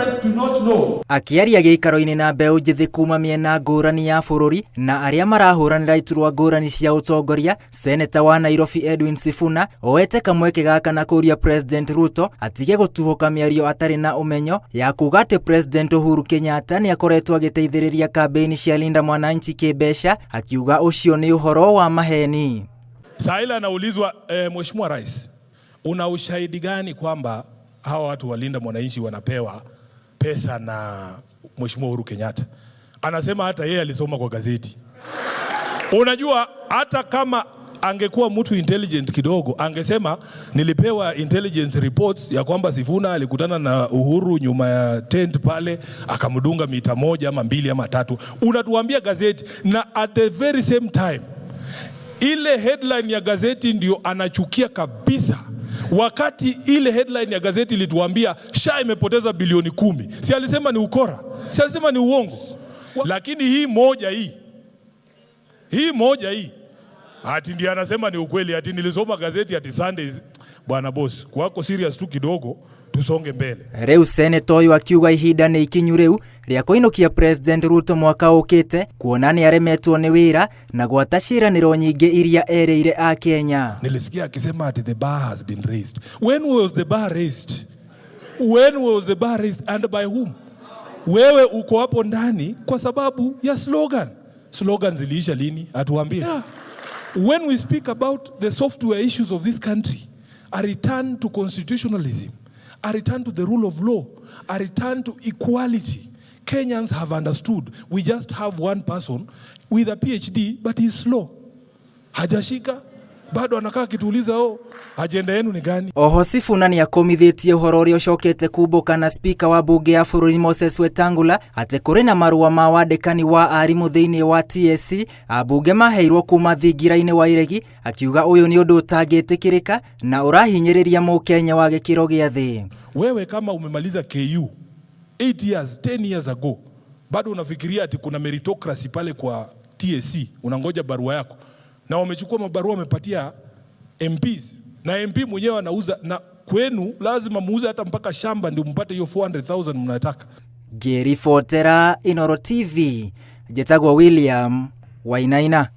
Conference do not know. Akiaria giikaro-ini na mbeu njithi kuma miena ngurani ya bururi na aria marahuranira iturwa ngurani cia utongoria, Senator wa Nairobi Edwin Sifuna oete kamweke gaka na kuria President Ruto atige gutuhuka miario atari na umenyo ya kuga ati President Uhuru Kenyatta ni akoretwo agiteithiriria kampeni cia Linda Mwananchi kibesha, akiuga ucio ni uhoro wa maheni. Saila anaulizwa, Mheshimiwa Rais, una ushahidi gani kwamba hawa watu wa Linda Mwananchi wanapewa pesa na Mheshimiwa Uhuru Kenyatta? Anasema hata yeye alisoma kwa gazeti. Unajua hata kama angekuwa mtu intelligent kidogo, angesema nilipewa intelligence reports ya kwamba Sifuna alikutana na Uhuru nyuma ya tent pale akamdunga mita 1 ama 2 ama 3. Unatuambia gazeti, na at the very same time ile headline ya gazeti ndio anachukia kabisa. Wakati ile headline ya gazeti ilituambia SHA imepoteza bilioni 10. Si alisema ni ukora? Si alisema ni uongo? Lakini hii moja hii ati ndiye anasema ni ukweli, ati nilisoma gazeti ati Sundays. Bwana boss, kwako serious tu kidogo, tusonge mbele. Reu Senator uyu akiuga ihinda ni ikinyu riu ria kuinukia President Ruto mwaka ukite kuona ni aremetwo ni wira na gwata ciraniro nyingi iria ereire a Kenya. Nilisikia akisema ati the bar has been raised. When was the bar raised? When was the bar raised and by whom? Wewe uko hapo ndani kwa sababu ya slogan. Slogan ziliisha lini? Atuambie. Yeah. When we speak about the software issues of this country, a return to constitutionalism, a return to the rule of law, a return to equality, Kenyans have understood. We just have one person with a PhD, but he's slow. Hajashika, bado anakaa kituuliza agenda yenu ni gani? Oho Sifuna ni akomithitie uhoro uria ucokete kumbuka na speaker wa bunge ya bururi Moses Wetangula ati kuri na marua ma wandikani wa arimu thiini wa TSC abunge maheirwo kuma thingira-ini wa iregi, akiuga uyu ni undu utangitikirika na urahinyiriria mukenya wa gikiro gia thi. Wewe kama umemaliza KU 8 years 10 years ago, bado unafikiria ati kuna meritocracy pale kwa TSC, unangoja barua yako, na wamechukua mabarua wamepatia MPs, na MP mwenyewe anauza, na kwenu lazima muuze hata mpaka shamba ndio mpate hiyo 400,000 mnataka. Geri Fotera, Inoro TV, Jetagwa William Wainaina.